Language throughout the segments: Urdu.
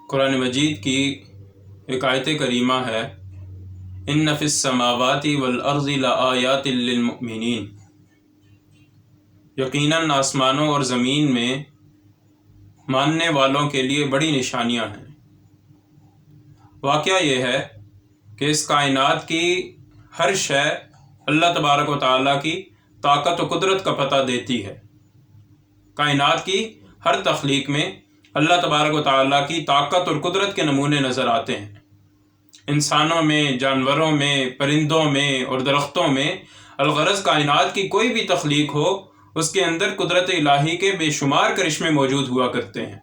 قرآن مجید کی ایک آیت کریمہ ہے، ان فی السماوات والارض لآیات للمؤمنین، یقیناً آسمانوں اور زمین میں ماننے والوں کے لیے بڑی نشانیاں ہیں۔ واقعہ یہ ہے کہ اس کائنات کی ہر شے اللہ تبارک و تعالیٰ کی طاقت و قدرت کا پتہ دیتی ہے۔ کائنات کی ہر تخلیق میں اللہ تبارک و تعالیٰ کی طاقت اور قدرت کے نمونے نظر آتے ہیں۔ انسانوں میں، جانوروں میں، پرندوں میں اور درختوں میں، الغرض کائنات کی کوئی بھی تخلیق ہو، اس کے اندر قدرت الہی کے بے شمار کرشمے موجود ہوا کرتے ہیں۔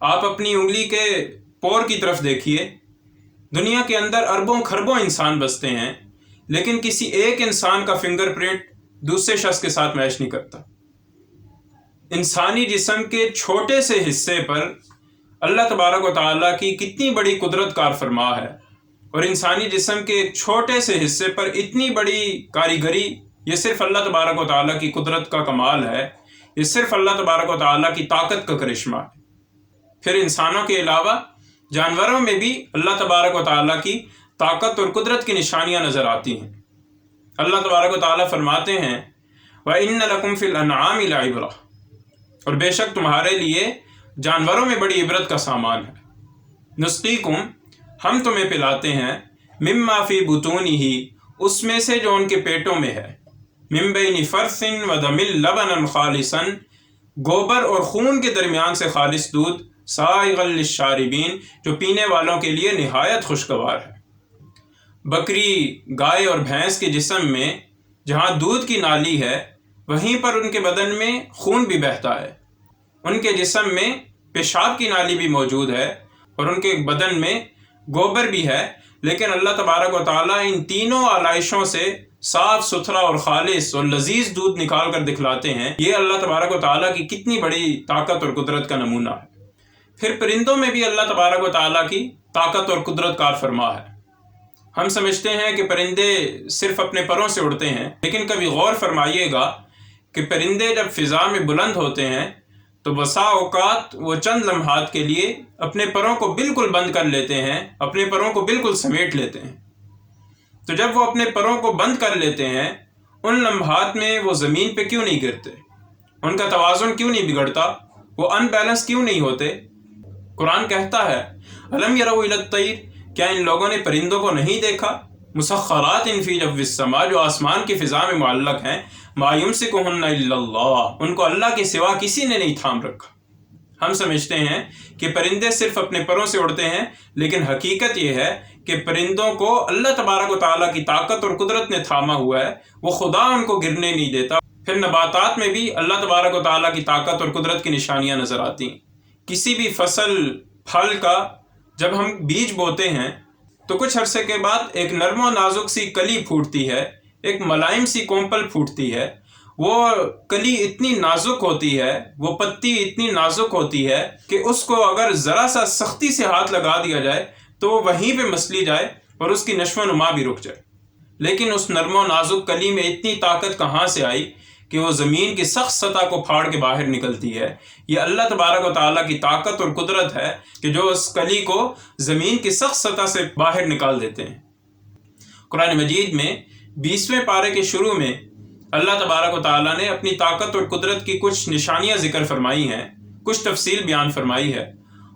آپ اپنی انگلی کے پور کی طرف دیکھیے، دنیا کے اندر اربوں کھربوں انسان بستے ہیں، لیکن کسی ایک انسان کا فنگر پرنٹ دوسرے شخص کے ساتھ میچ نہیں کرتا۔ انسانی جسم کے چھوٹے سے حصے پر اللہ تبارک و تعالیٰ کی کتنی بڑی قدرت کار فرما ہے، اور انسانی جسم کے ایک چھوٹے سے حصے پر اتنی بڑی کاریگری، یہ صرف اللہ تبارک و تعالیٰ کی قدرت کا کمال ہے، یہ صرف اللہ تبارک و تعالیٰ کی طاقت کا کرشمہ ہے۔ پھر انسانوں کے علاوہ جانوروں میں بھی اللہ تبارک و تعالیٰ کی طاقت اور قدرت کی نشانیاں نظر آتی ہیں۔ اللہ تبارک و تعالیٰ فرماتے ہیں وَإِنَّ لَكُمْ فِي الْأَنْعَامِ لَعِبْرَةً، اور بے شک تمہارے لیے جانوروں میں بڑی عبرت کا سامان ہے۔ نُسْقِيكُمْ، ہم تمہیں پلاتے ہیں، مِمَّا فِي بُطُونِهِ، اس میں سے جو ان کے پیٹوں میں ہے، مِن بَيْنِ فَرْثٍ وَدَمٍ لَبَنًا خَالِصًا، گوبر اور خون کے درمیان سے خالص دودھ، سائغًا للشاربین، جو پینے والوں کے لیے نہایت خوشگوار ہے۔ بکری، گائے اور بھینس کے جسم میں جہاں دودھ کی نالی ہے، وہیں پر ان کے بدن میں خون بھی بہتا ہے۔ ان کے جسم میں پیشاب کی نالی بھی موجود ہے، اور ان کے بدن میں گوبر بھی ہے، لیکن اللہ تبارک و تعالیٰ ان تینوں آلائشوں سے صاف ستھرا اور خالص اور لذیذ دودھ نکال کر دکھلاتے ہیں۔ یہ اللہ تبارک و تعالیٰ کی کتنی بڑی طاقت اور قدرت کا نمونہ ہے۔ پھر پرندوں میں بھی اللہ تبارک و تعالیٰ کی طاقت اور قدرت کار فرما ہے۔ ہم سمجھتے ہیں کہ پرندے صرف اپنے پروں سے اڑتے ہیں، لیکن کبھی غور فرمائیے گا کہ پرندے جب فضا میں بلند ہوتے ہیں تو بسا اوقات وہ چند لمحات کے لیے اپنے پروں کو بالکل بند کر لیتے ہیں، اپنے پروں کو بالکل سمیٹ لیتے ہیں۔ تو جب وہ اپنے پروں کو بند کر لیتے ہیں، ان لمحات میں وہ زمین پہ کیوں نہیں گرتے؟ ان کا توازن کیوں نہیں بگڑتا؟ وہ ان بیلنس کیوں نہیں ہوتے؟ قرآن کہتا ہے الم یروا الی الطیر، کیا ان لوگوں نے پرندوں کو نہیں دیکھا؟ مسخرات فی جو السماء، جو آسمان کی فضا میں معلق ہیں، ما یمسکہن الا اللہ، ان کو اللہ کے سوا کسی نے نہیں تھام رکھا۔ ہم سمجھتے ہیں کہ پرندے صرف اپنے پروں سے اڑتے ہیں، لیکن حقیقت یہ ہے کہ پرندوں کو اللہ تبارک و تعالیٰ کی طاقت اور قدرت نے تھاما ہوا ہے، وہ خدا ان کو گرنے نہیں دیتا۔ پھر نباتات میں بھی اللہ تبارک و تعالیٰ کی طاقت اور قدرت کی نشانیاں نظر آتی ہیں۔ کسی بھی فصل، پھل کا جب ہم بیج بوتے ہیں تو کچھ عرصے کے بعد ایک نرم و نازک سی کلی پھوٹتی ہے، ایک ملائم سی کونپل پھوٹتی ہے۔ وہ کلی اتنی نازک ہوتی ہے، وہ پتی اتنی نازک ہوتی ہے کہ اس کو اگر ذرا سا سختی سے ہاتھ لگا دیا جائے تو وہ وہیں پہ مسلی جائے اور اس کی نشو و نما بھی رک جائے۔ لیکن اس نرم و نازک کلی میں اتنی طاقت کہاں سے آئی کہ وہ زمین کی سخت سطح کو پھاڑ کے باہر نکلتی ہے؟ یہ اللہ تبارک و تعالیٰ کی طاقت اور قدرت ہے کہ جو اس کلی کو زمین کی سخت سطح سے باہر نکال دیتے ہیں۔ قرآن مجید میں 20ویں پارے کے شروع میں اللہ تبارک و تعالیٰ نے اپنی طاقت اور قدرت کی کچھ نشانیاں ذکر فرمائی ہیں، کچھ تفصیل بیان فرمائی ہے،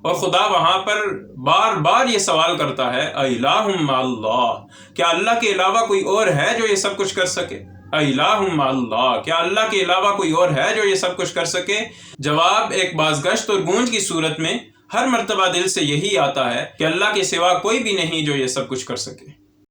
اور خدا وہاں پر بار بار یہ سوال کرتا ہے اِلٰہٌ مع اللہ، کیا اللہ کے علاوہ کوئی اور ہے جو یہ سب کچھ کر سکے؟ اِلٰہٌ مع اللہ، کیا اللہ کے علاوہ کوئی اور ہے جو یہ سب کچھ کر سکے؟ جواب ایک بازگشت اور گونج کی صورت میں ہر مرتبہ دل سے یہی آتا ہے کہ اللہ کے سوا کوئی بھی نہیں جو یہ سب کچھ کر سکے۔